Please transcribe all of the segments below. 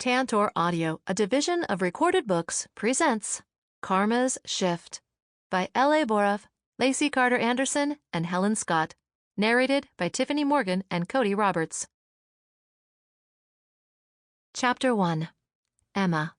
Tantor Audio, a division of Recorded Books, presents Karma's Shift by L.A. Boroff, Lacey Carter Anderson, and Helen Scott. Narrated by Tiffany Morgan and Cody Roberts. Chapter 1. Emma.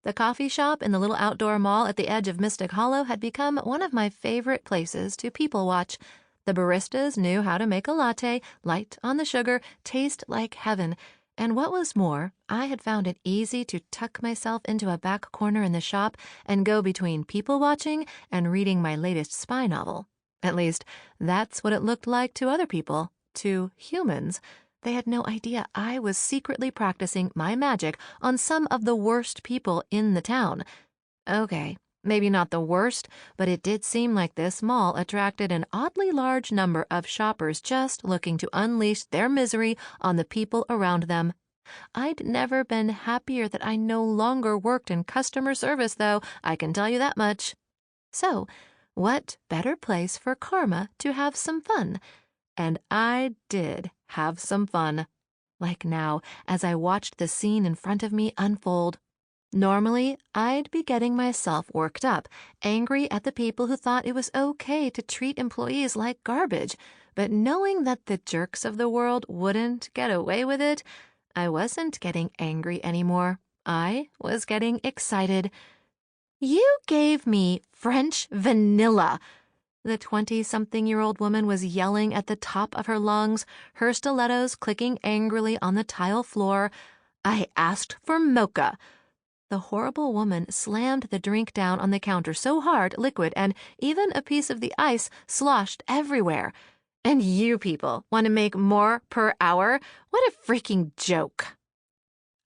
The coffee shop in the little outdoor mall at the edge of Mystic Hollow had become one of my favorite places to people watch. The baristas knew how to make a latte, light on the sugar, taste like heaven. And what was more, I had found it easy to tuck myself into a back corner in the shop and go between people watching and reading my latest spy novel. At least, that's what it looked like to other people, to humans. They had no idea I was secretly practicing my magic on some of the worst people in the town. Okay, maybe not the worst, but it did seem like this mall attracted an oddly large number of shoppers just looking to unleash their misery on the people around them. I'd never been happier that I no longer worked in customer service, though, I can tell you that much. So, what better place for Karma to have some fun? And I did have some fun. Like now, as I watched the scene in front of me unfold. Normally, I'd be getting myself worked up, angry at the people who thought it was okay to treat employees like garbage, but knowing that the jerks of the world wouldn't get away with it, I wasn't getting angry anymore. I was getting excited. "You gave me French vanilla!" The 20-something-year-old woman was yelling at the top of her lungs, her stilettos clicking angrily on the tile floor. "I asked for mocha." The horrible woman slammed the drink down on the counter so hard, liquid and even a piece of the ice sloshed everywhere. "And you people want to make more per hour? What a freaking joke."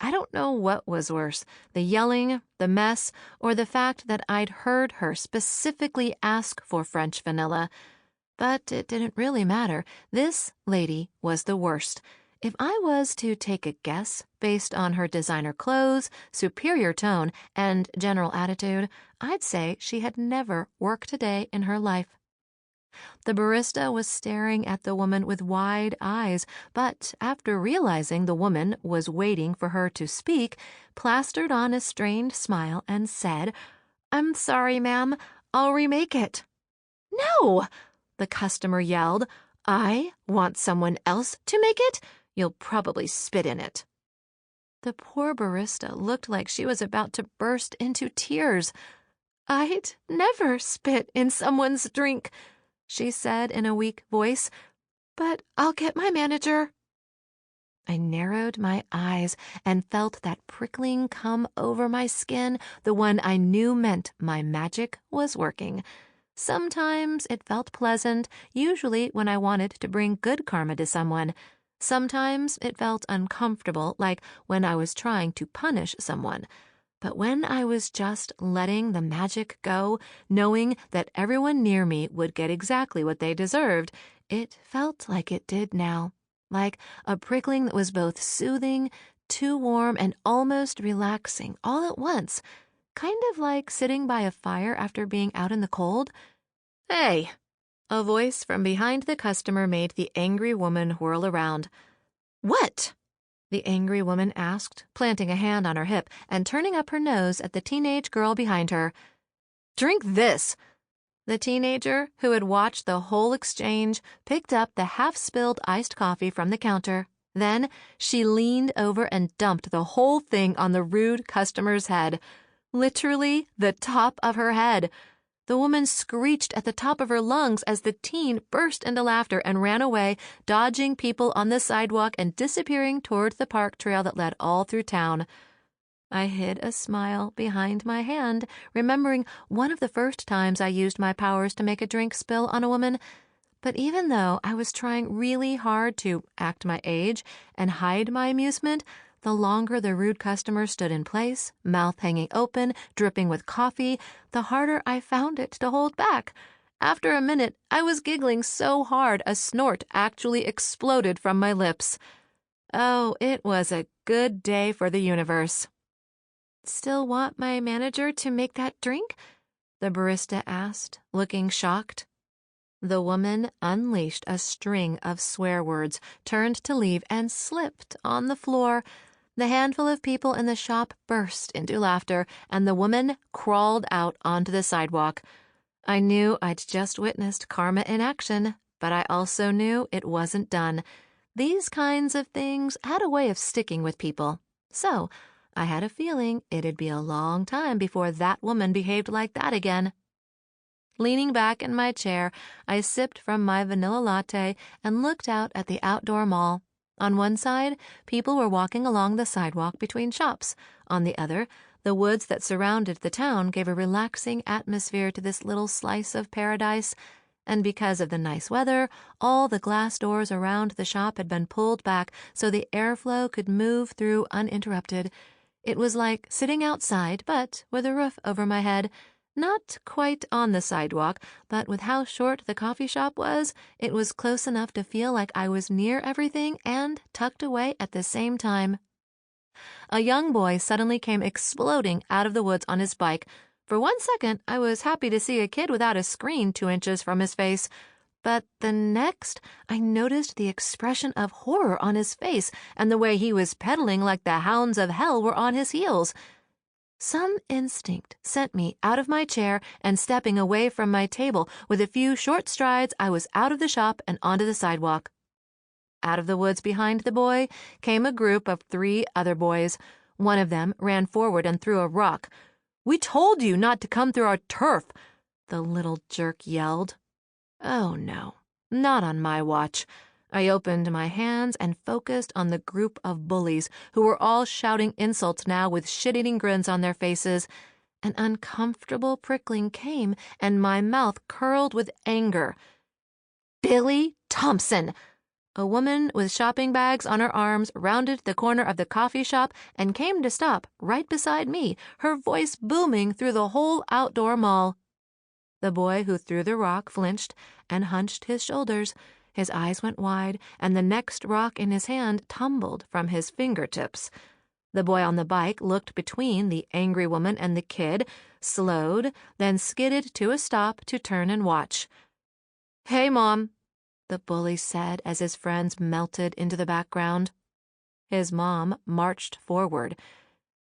I don't know what was worse, the yelling, the mess, or the fact that I'd heard her specifically ask for French vanilla. But it didn't really matter. This lady was the worst. If I was to take a guess, based on her designer clothes, superior tone, and general attitude, I'd say she had never worked a day in her life. The barista was staring at the woman with wide eyes, but after realizing the woman was waiting for her to speak, plastered on a strained smile and said, "I'm sorry, ma'am. I'll remake it." "No!" the customer yelled. "I want someone else to make it? You'll probably spit in it." The poor barista looked like she was about to burst into tears. "I'd never spit in someone's drink," she said in a weak voice, "but I'll get my manager." I narrowed my eyes and felt that prickling come over my skin, the one I knew meant my magic was working. Sometimes it felt pleasant, usually when I wanted to bring good karma to someone. Sometimes it felt uncomfortable, like when I was trying to punish someone. But when I was just letting the magic go, knowing that everyone near me would get exactly what they deserved, it felt like it did now. Like a prickling that was both soothing, too warm, and almost relaxing all at once. Kind of like sitting by a fire after being out in the cold. "Hey!" A voice from behind the customer made the angry woman whirl around. "What?" the angry woman asked, planting a hand on her hip and turning up her nose at the teenage girl behind her. "Drink this." The teenager, who had watched the whole exchange, picked up the half-spilled iced coffee from the counter. Then she leaned over and dumped the whole thing on the rude customer's head. Literally the top of her head. The woman screeched at the top of her lungs as the teen burst into laughter and ran away, dodging people on the sidewalk and disappearing toward the park trail that led all through town. I hid a smile behind my hand, remembering one of the first times I used my powers to make a drink spill on a woman. But even though I was trying really hard to act my age and hide my amusement, the longer the rude customer stood in place, mouth hanging open, dripping with coffee, the harder I found it to hold back. After a minute, I was giggling so hard a snort actually exploded from my lips. Oh, it was a good day for the universe. "Still want my manager to make that drink?" the barista asked, looking shocked. The woman unleashed a string of swear words, turned to leave, and slipped on the floor. The handful of people in the shop burst into laughter, and the woman crawled out onto the sidewalk. I knew I'd just witnessed karma in action, but I also knew it wasn't done. These kinds of things had a way of sticking with people. So I had a feeling it'd be a long time before that woman behaved like that again. Leaning back in my chair, I sipped from my vanilla latte and looked out at the outdoor mall. On one side, people were walking along the sidewalk between shops. On the other, the woods that surrounded the town gave a relaxing atmosphere to this little slice of paradise. And because of the nice weather, all the glass doors around the shop had been pulled back so the airflow could move through uninterrupted. It was like sitting outside, but with a roof over my head. Not quite on the sidewalk, but with how short the coffee shop was, it was close enough to feel like I was near everything and tucked away at the same time. A young boy suddenly came exploding out of the woods on his bike. For 1 second, I was happy to see a kid without a screen 2 inches from his face. But the next, I noticed the expression of horror on his face and the way he was pedaling like the hounds of hell were on his heels. Some instinct sent me out of my chair and stepping away from my table. With a few short strides, I was out of the shop and onto the sidewalk. Out of the woods behind the boy came a group of 3 other boys. One of them ran forward and threw a rock. "We told you not to come through our turf," the little jerk yelled. Oh no, not on my watch. I opened my hands and focused on the group of bullies who were all shouting insults now with shit-eating grins on their faces. An uncomfortable prickling came and my mouth curled with anger. Billy Thompson! A woman with shopping bags on her arms rounded the corner of the coffee shop and came to stop right beside me, her voice booming through the whole outdoor mall. The boy who threw the rock flinched and hunched his shoulders. His eyes went wide, and the next rock in his hand tumbled from his fingertips. The boy on the bike looked between the angry woman and the kid, slowed, then skidded to a stop to turn and watch. "Hey, Mom," the bully said as his friends melted into the background. His mom marched forward.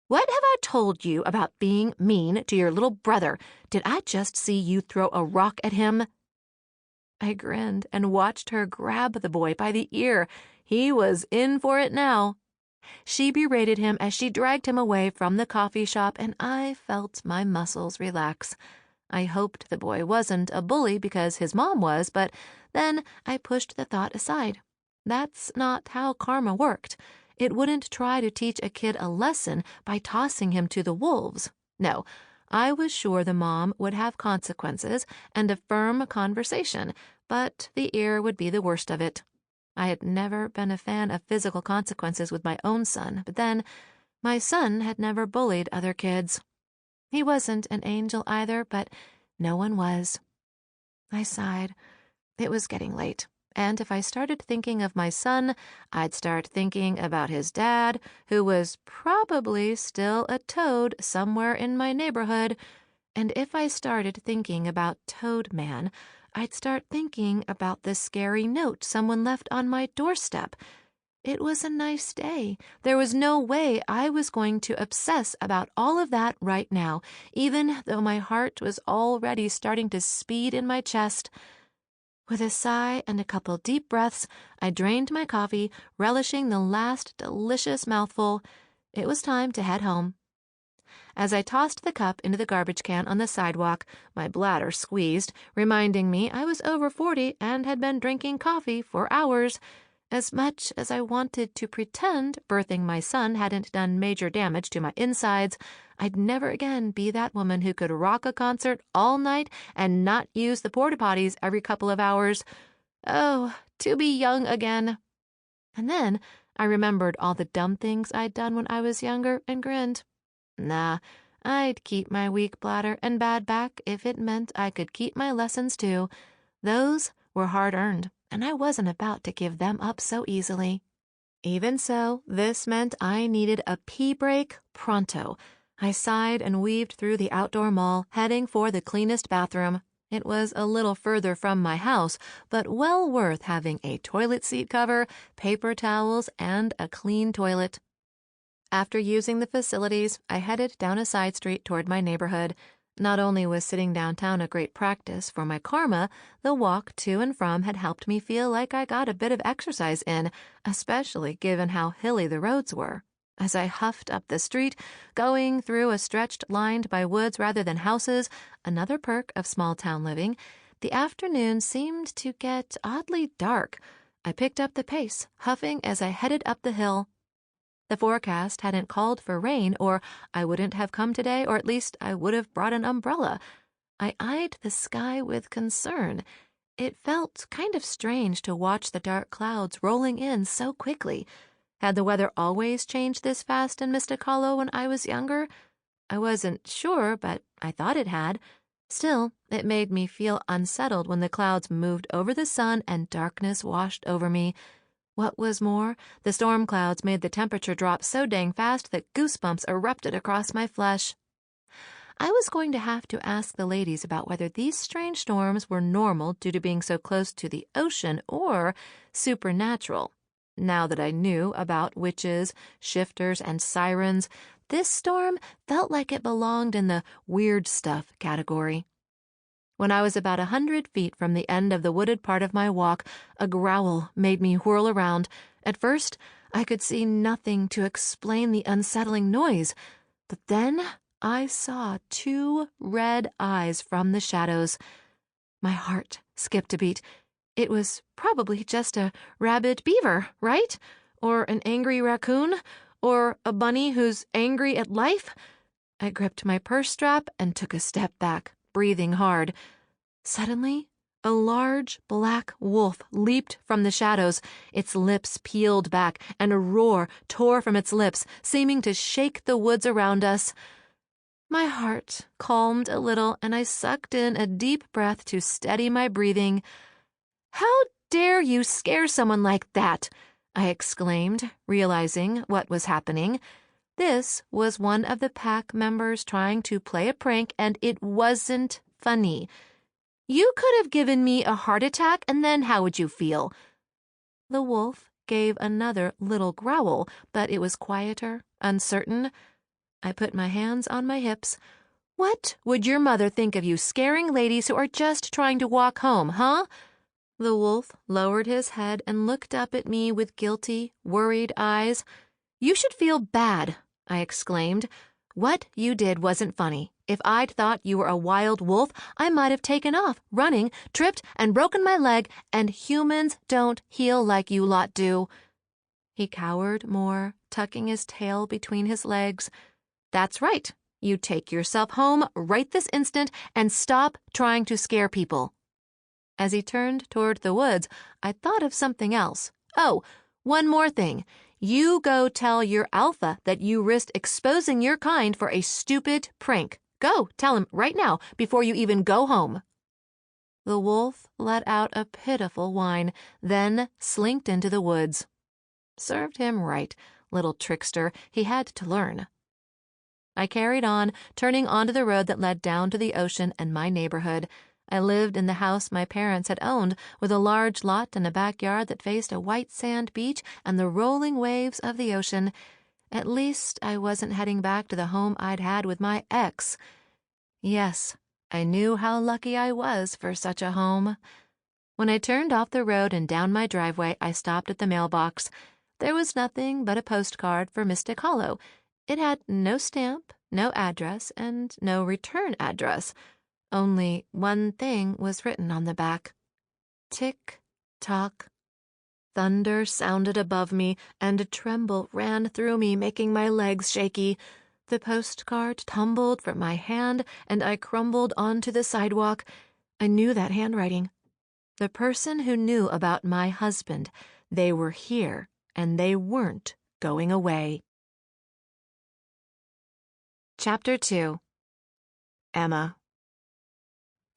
"What have I told you about being mean to your little brother? Did I just see you throw a rock at him?" I grinned and watched her grab the boy by the ear. He was in for it now. She berated him as she dragged him away from the coffee shop, and I felt my muscles relax. I hoped the boy wasn't a bully because his mom was, but then I pushed the thought aside. That's not how karma worked. It wouldn't try to teach a kid a lesson by tossing him to the wolves. No, I was sure the mom would have consequences and a firm conversation, but the ear would be the worst of it. I had never been a fan of physical consequences with my own son, but then my son had never bullied other kids. He wasn't an angel either, but no one was. I sighed. It was getting late. And if I started thinking of my son, I'd start thinking about his dad, who was probably still a toad somewhere in my neighborhood. And if I started thinking about Toad Man, I'd start thinking about the scary note someone left on my doorstep. It was a nice day. There was no way I was going to obsess about all of that right now, even though my heart was already starting to speed in my chest. With a sigh and a couple deep breaths, I drained my coffee, relishing the last delicious mouthful. It was time to head home. As I tossed the cup into the garbage can on the sidewalk, my bladder squeezed, reminding me I was over 40 and had been drinking coffee for hours. As much as I wanted to pretend birthing my son hadn't done major damage to my insides, I'd never again be that woman who could rock a concert all night and not use the porta-potties every couple of hours. Oh, to be young again. And then I remembered all the dumb things I'd done when I was younger and grinned. Nah, I'd keep my weak bladder and bad back if it meant I could keep my lessons too. Those were hard-earned, and I wasn't about to give them up so easily. Even so, this meant I needed a pee break pronto. I sighed and weaved through the outdoor mall, heading for the cleanest bathroom. It was a little further from my house, but well worth having a toilet seat cover, paper towels, and a clean toilet. After using the facilities, I headed down a side street toward my neighborhood. Not only was sitting downtown a great practice for my karma, the walk to and from had helped me feel like I got a bit of exercise in, especially given how hilly the roads were. As I huffed up the street, going through a stretch lined by woods rather than houses, another perk of small-town living, the afternoon seemed to get oddly dark. I picked up the pace, huffing as I headed up the hill. The forecast hadn't called for rain, or I wouldn't have come today, or at least I would have brought an umbrella. I eyed the sky with concern. It felt kind of strange to watch the dark clouds rolling in so quickly. Had the weather always changed this fast in Mystic Hollow when I was younger? I wasn't sure, but I thought it had. Still, it made me feel unsettled when the clouds moved over the sun and darkness washed over me. What was more, the storm clouds made the temperature drop so dang fast that goosebumps erupted across my flesh. I was going to have to ask the ladies about whether these strange storms were normal due to being so close to the ocean or supernatural. Now that I knew about witches, shifters, and sirens, this storm felt like it belonged in the weird stuff category. When I was about 100 feet from the end of the wooded part of my walk, a growl made me whirl around. At first, I could see nothing to explain the unsettling noise, but then I saw 2 red eyes from the shadows. My heart skipped a beat. It was probably just a rabid beaver, right? Or an angry raccoon? Or a bunny who's angry at life? I gripped my purse strap and took a step back, breathing hard. Suddenly, a large black wolf leaped from the shadows. Its lips peeled back, and a roar tore from its lips, seeming to shake the woods around us. My heart calmed a little, and I sucked in a deep breath to steady my breathing. "How dare you scare someone like that?" I exclaimed, realizing what was happening. This was one of the pack members trying to play a prank, and it wasn't funny. "You could have given me a heart attack, and then how would you feel?" The wolf gave another little growl, but it was quieter, uncertain. I put my hands on my hips. "What would your mother think of you scaring ladies who are just trying to walk home, huh?" The wolf lowered his head and looked up at me with guilty, worried eyes. "You should feel bad," I exclaimed. "What you did wasn't funny. If I'd thought you were a wild wolf, I might have taken off, running, tripped, and broken my leg, and humans don't heal like you lot do." He cowered more, tucking his tail between his legs. "That's right. You take yourself home right this instant and stop trying to scare people." As he turned toward the woods, I thought of something else. "Oh, one more thing. You go tell your alpha that you risked exposing your kind for a stupid prank. Go, tell him right now, before you even go home." The wolf let out a pitiful whine, then slinked into the woods. Served him right, little trickster. He had to learn. I carried on, turning onto the road that led down to the ocean and my neighborhood. I lived in the house my parents had owned, with a large lot and a backyard that faced a white sand beach and the rolling waves of the ocean. At least I wasn't heading back to the home I'd had with my ex. Yes, I knew how lucky I was for such a home. When I turned off the road and down my driveway, I stopped at the mailbox. There was nothing but a postcard for Mystic Hollow. It had no stamp, no address, and no return address. Only one thing was written on the back. Tick-tock. Thunder sounded above me, and a tremble ran through me, making my legs shaky. The postcard tumbled from my hand, and I crumbled onto the sidewalk. I knew that handwriting. The person who knew about my husband. They were here, and they weren't going away. Chapter 2. Emma.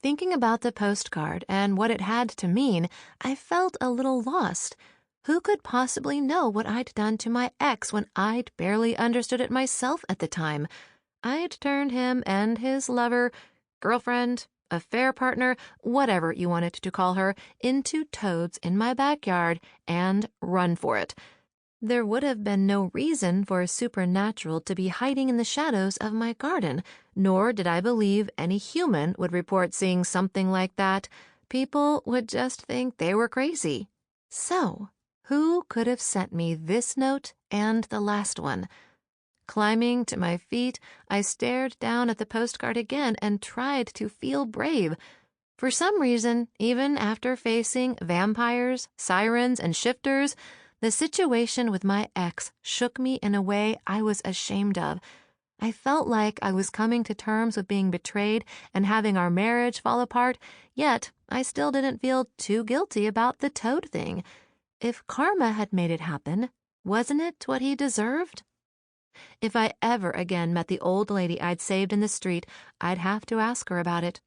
Thinking about the postcard and what it had to mean, I felt a little lost. Who could possibly know what I'd done to my ex when I'd barely understood it myself at the time? I'd turned him and his lover, girlfriend, affair partner, whatever you wanted to call her, into toads in my backyard and run for it. There would have been no reason for a supernatural to be hiding in the shadows of my garden, nor did I believe any human would report seeing something like that. People would just think they were crazy. So, who could have sent me this note and the last one? Climbing to my feet, I stared down at the postcard again and tried to feel brave. For some reason, even after facing vampires, sirens, and shifters, the situation with my ex shook me in a way I was ashamed of. I felt like I was coming to terms with being betrayed and having our marriage fall apart, yet I still didn't feel too guilty about the toad thing. If karma had made it happen, wasn't it what he deserved? If I ever again met the old lady I'd saved in the street, I'd have to ask her about it.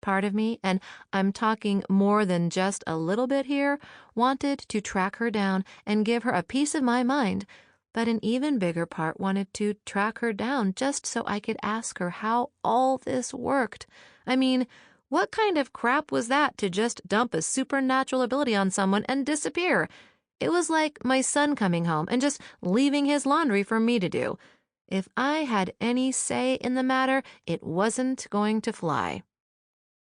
Part of me, and I'm talking more than just a little bit here, wanted to track her down and give her a piece of my mind, but an even bigger part wanted to track her down just so I could ask her how all this worked. I mean, what kind of crap was that to just dump a supernatural ability on someone and disappear? It was like my son coming home and just leaving his laundry for me to do. If I had any say in the matter, it wasn't going to fly.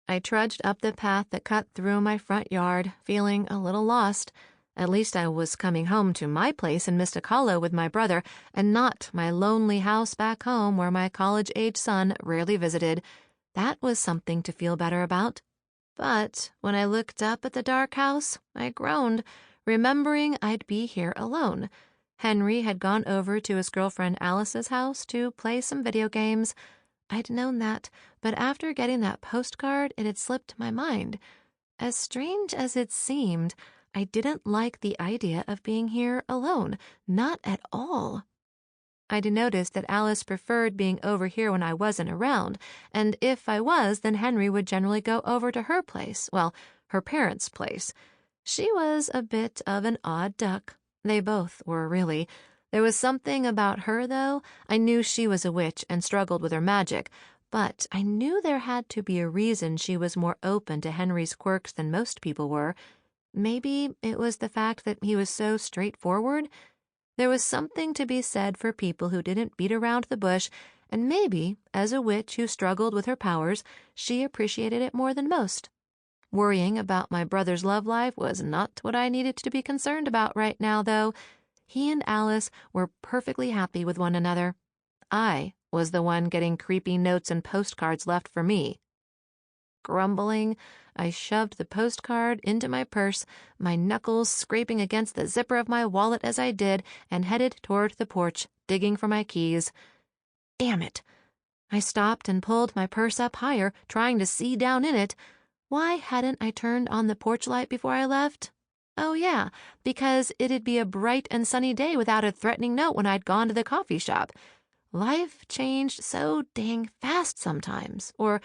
I trudged up the path that cut through my front yard, feeling a little lost. At least I was coming home to my place in Mystic Hollow with my brother, and not my lonely house back home where my college-age son rarely visited. That was something to feel better about. But when I looked up at the dark house, I groaned, remembering I'd be here alone. Henry had gone over to his girlfriend Alice's house to play some video games. I'd known that, but after getting that postcard, it had slipped my mind. As strange as it seemed, I didn't like the idea of being here alone, not at all. I'd noticed that Alice preferred being over here when I wasn't around, and if I was, then Henry would generally go over to her place, well, her parents' place. She was a bit of an odd duck. They both were, really. There was something about her, though. I knew she was a witch and struggled with her magic, but I knew there had to be a reason she was more open to Henry's quirks than most people were. Maybe it was the fact that he was so straightforward. There was something to be said for people who didn't beat around the bush, and maybe, as a witch who struggled with her powers, she appreciated it more than most. Worrying about my brother's love life was not what I needed to be concerned about right now, though. He and Alice were perfectly happy with one another. I was the one getting creepy notes and postcards left for me. Grumbling, I shoved the postcard into my purse, my knuckles scraping against the zipper of my wallet as I did, and headed toward the porch, digging for my keys. Damn it! I stopped and pulled my purse up higher, trying to see down in it. Why hadn't I turned on the porch light before I left? Oh, yeah, because it'd be a bright and sunny day without a threatening note when I'd gone to the coffee shop. Life changed so dang fast sometimes, or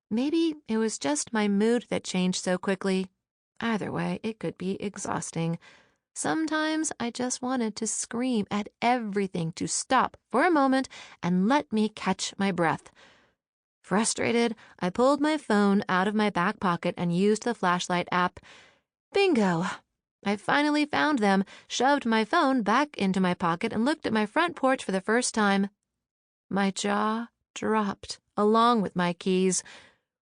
maybe it was just my mood that changed so quickly. Either way, it could be exhausting. Sometimes I just wanted to scream at everything to stop for a moment and let me catch my breath. Frustrated, I pulled my phone out of my back pocket and used the flashlight app. Bingo! I finally found them, shoved my phone back into my pocket, and looked at my front porch for the first time. My jaw dropped, along with my keys.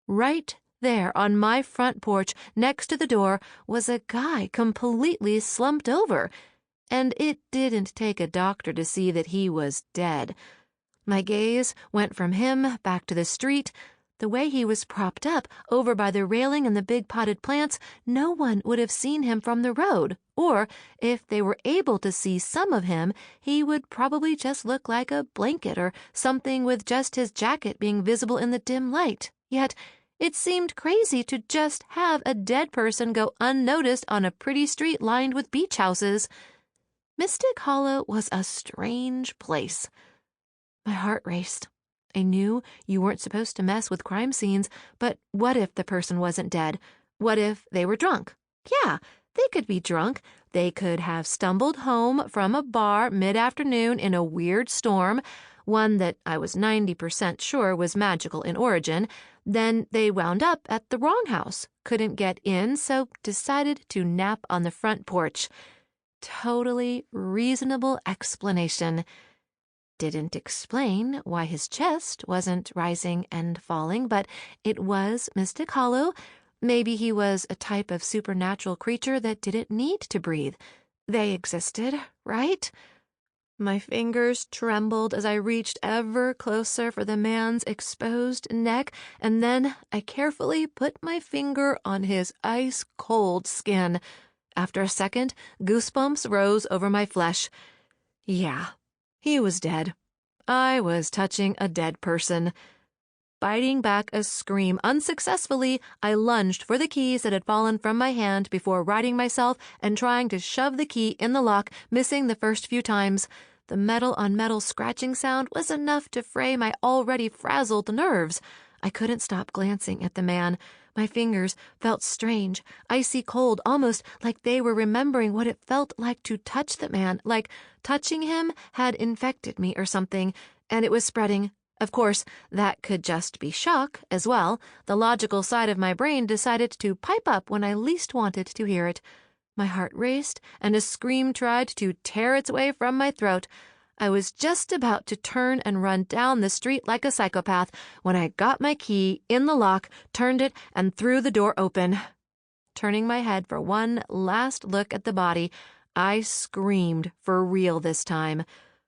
Right there on my front porch, next to the door, was a guy completely slumped over. And it didn't take a doctor to see that he was dead. My gaze went from him back to the street. The way he was propped up, over by the railing and the big potted plants, no one would have seen him from the road. Or, if they were able to see some of him, he would probably just look like a blanket or something with just his jacket being visible in the dim light. Yet, it seemed crazy to just have a dead person go unnoticed on a pretty street lined with beach houses. Mystic Hollow was a strange place. My heart raced. I knew you weren't supposed to mess with crime scenes, but what if the person wasn't dead? What if they were drunk? Yeah, they could be drunk. They could have stumbled home from a bar mid-afternoon in a weird storm, one that I was 90% sure was magical in origin. Then they wound up at the wrong house, couldn't get in, so decided to nap on the front porch. totally reasonable explanation. Didn't explain why his chest wasn't rising and falling, but it was Mystic Hollow. Maybe he was a type of supernatural creature that didn't need to breathe. They existed, right? My fingers trembled as I reached ever closer for the man's exposed neck, and then I carefully put my finger on his ice-cold skin. After a second, goosebumps rose over my flesh. Yeah, he was dead. I was touching a dead person. Biting back a scream unsuccessfully, I lunged for the keys that had fallen from my hand before righting myself and trying to shove the key in the lock, missing the first few times. The metal-on-metal scratching sound was enough to fray my already frazzled nerves. I couldn't stop glancing at the man. My fingers felt strange, icy cold, almost like they were remembering what it felt like to touch the man, like touching him had infected me or something, and it was spreading. Of course, that could just be shock as well. The logical side of my brain decided to pipe up when I least wanted to hear it. My heart raced, and a scream tried to tear its way from my throat. I was just about to turn and run down the street like a psychopath when I got my key in the lock, turned it, and threw the door open. Turning my head for one last look at the body, I screamed for real this time.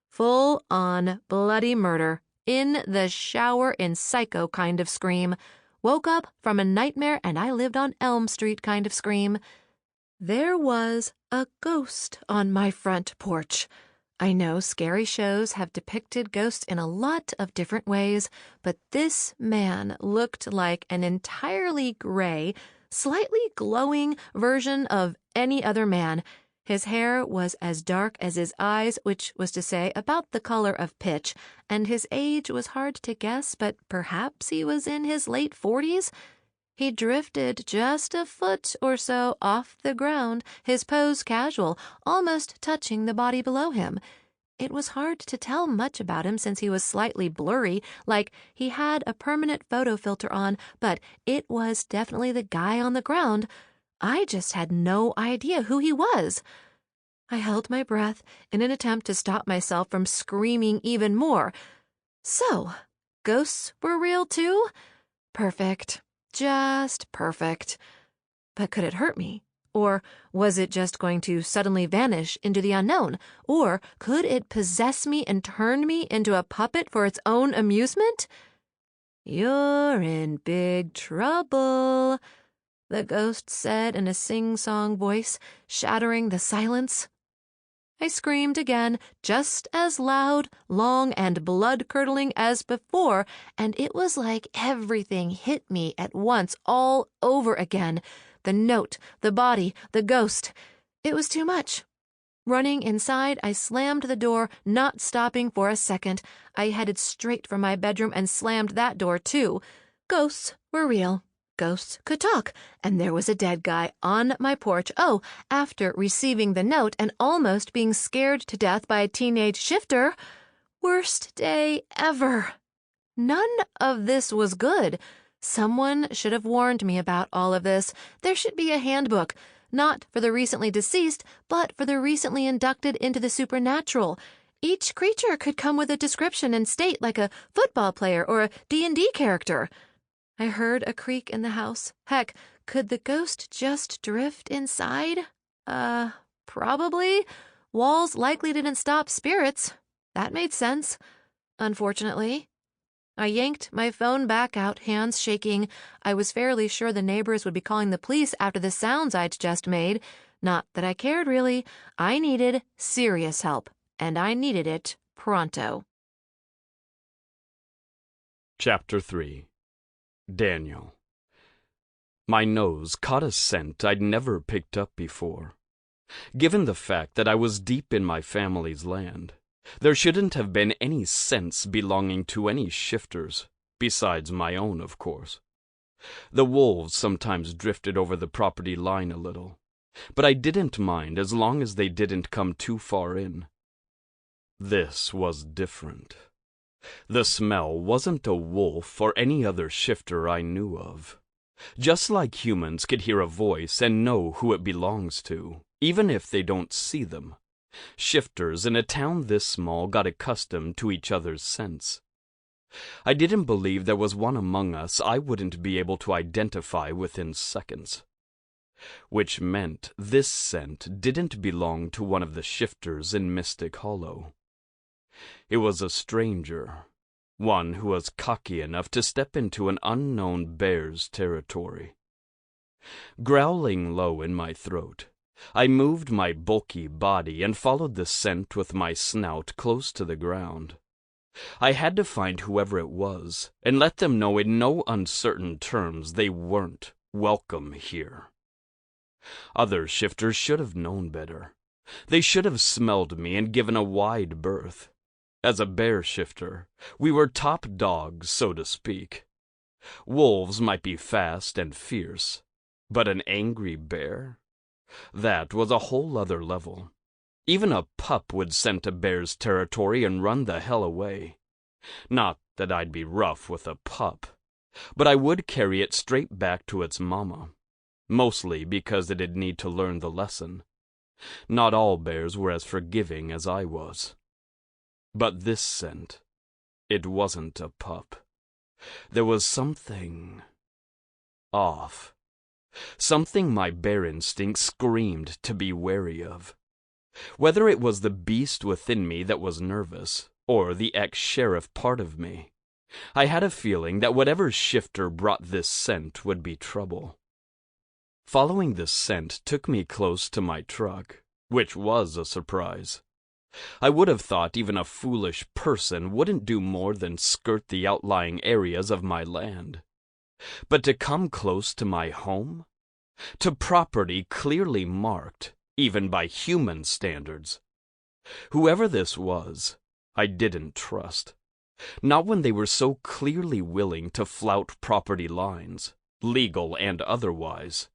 Full-on bloody murder, in the shower in psycho kind of scream. Woke up from a nightmare and I lived on Elm Street kind of scream. There was a ghost on my front porch. I know scary shows have depicted ghosts in a lot of different ways, but this man looked like an entirely gray, slightly glowing version of any other man. His hair was as dark as his eyes, which was to say about the color of pitch, and his age was hard to guess, but perhaps he was in his late 40s. He drifted just a foot or so off the ground, his pose casual, almost touching the body below him. It was hard to tell much about him since he was slightly blurry, like he had a permanent photo filter on, but it was definitely the guy on the ground. I just had no idea who he was. I held my breath in an attempt to stop myself from screaming even more. So, ghosts were real too? Perfect. Just perfect. But could it hurt me? Or was it just going to suddenly vanish into the unknown? Or could it possess me and turn me into a puppet for its own amusement? "You're in big trouble," the ghost said in a sing-song voice, shattering the silence. I screamed again, just as loud, long, and blood-curdling as before, and it was like everything hit me at once all over again. The note, the body, the ghost. It was too much. Running inside, I slammed the door, not stopping for a second. I headed straight for my bedroom and slammed that door, too. Ghosts were real. Ghosts could talk, and there was a dead guy on my porch. Oh, after receiving the note and almost being scared to death by a teenage shifter. Worst day ever. None of this was good. Someone should have warned me about all of this. There should be a handbook, not for the recently deceased, but for the recently inducted into the supernatural. Each creature could come with a description and state like a football player or a D&D character. I heard a creak in the house. Heck, could the ghost just drift inside? Probably. Walls likely didn't stop spirits. That made sense. Unfortunately. I yanked my phone back out, hands shaking. I was fairly sure the neighbors would be calling the police after the sounds I'd just made. Not that I cared, really. I needed serious help, and I needed it pronto. Chapter 3. Daniel. My nose caught a scent I'd never picked up before. Given the fact that I was deep in my family's land, there shouldn't have been any scents belonging to any shifters, besides my own, of course. The wolves sometimes drifted over the property line a little, but I didn't mind as long as they didn't come too far in. This was different. The smell wasn't a wolf or any other shifter I knew of. Just like humans could hear a voice and know who it belongs to, even if they don't see them. Shifters in a town this small got accustomed to each other's scents. I didn't believe there was one among us I wouldn't be able to identify within seconds. Which meant this scent didn't belong to one of the shifters in Mystic Hollow. It was a stranger, one who was cocky enough to step into an unknown bear's territory. Growling low in my throat, I moved my bulky body and followed the scent with my snout close to the ground. I had to find whoever it was and let them know in no uncertain terms they weren't welcome here. Other shifters should have known better. They should have smelled me and given a wide berth. As a bear shifter, we were top dogs, so to speak. Wolves might be fast and fierce, but an angry bear? That was a whole other level. Even a pup would scent a bear's territory and run the hell away. Not that I'd be rough with a pup, but I would carry it straight back to its mama, mostly because it'd need to learn the lesson. Not all bears were as forgiving as I was. But this scent, it wasn't a pup. There was something off. Something my bear instinct screamed to be wary of. Whether it was the beast within me that was nervous, or the ex-sheriff part of me, I had a feeling that whatever shifter brought this scent would be trouble. Following the scent took me close to my truck, which was a surprise. I would have thought even a foolish person wouldn't do more than skirt the outlying areas of my land. But to come close to my home? To property clearly marked, even by human standards. Whoever this was, I didn't trust. Not when they were so clearly willing to flout property lines, legal and otherwise.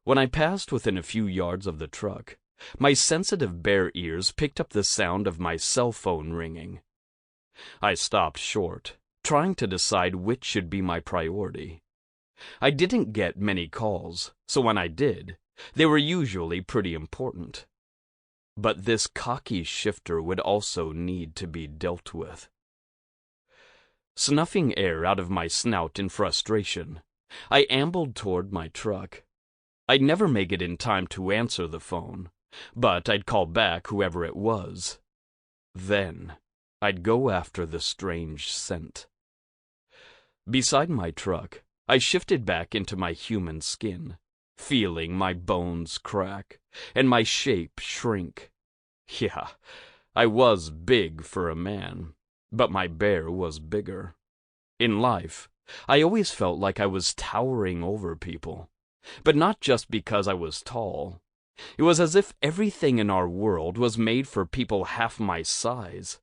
When I passed within a few yards of the truck, my sensitive bear ears picked up the sound of my cell phone ringing. I stopped short, trying to decide which should be my priority. I didn't get many calls, so when I did, they were usually pretty important. But this cocky shifter would also need to be dealt with. Snuffing air out of my snout in frustration, I ambled toward my truck. I'd never make it in time to answer the phone, but I'd call back whoever it was. Then, I'd go after the strange scent. Beside my truck, I shifted back into my human skin, feeling my bones crack and my shape shrink. Yeah, I was big for a man, but my bear was bigger. In life, I always felt like I was towering over people, but not just because I was tall. It was as if everything in our world was made for people half my size.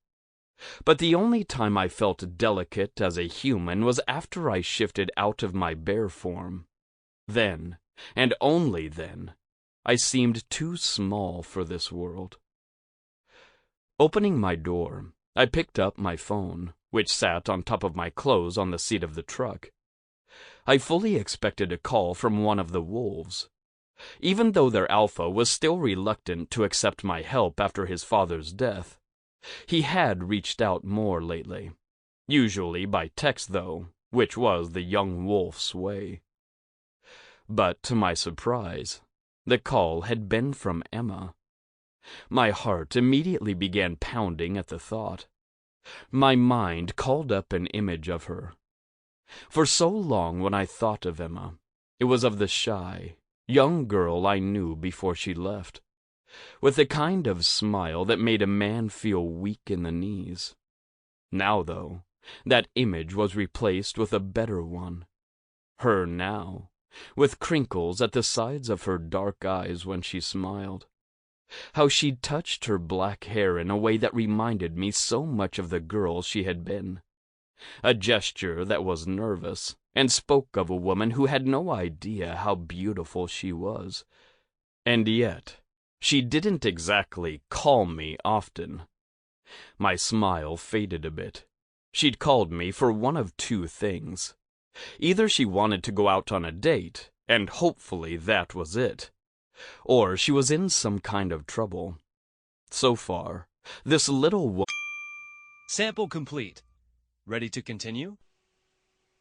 But the only time I felt delicate as a human was after I shifted out of my bear form. Then, and only then, I seemed too small for this world. Opening my door, I picked up my phone, which sat on top of my clothes on the seat of the truck. I fully expected a call from one of the wolves. Even though their alpha was still reluctant to accept my help after his father's death, he had reached out more lately, usually by text though, which was the young wolf's way. But to my surprise, the call had been from Emma. My heart immediately began pounding at the thought. My mind called up an image of her. For so long when I thought of Emma, it was of the shy, young girl I knew before she left, with the kind of smile that made a man feel weak in the knees. Now, though, that image was replaced with a better one. Her now, with crinkles at the sides of her dark eyes when she smiled. How she'd touched her black hair in a way that reminded me so much of the girl she had been. A gesture that was nervous and spoke of a woman who had no idea how beautiful she was. And yet, she didn't exactly call me often. My smile faded a bit. She'd called me for one of two things. Either she wanted to go out on a date, and hopefully that was it, or she was in some kind of trouble. So far, this little Sample complete. Ready to continue?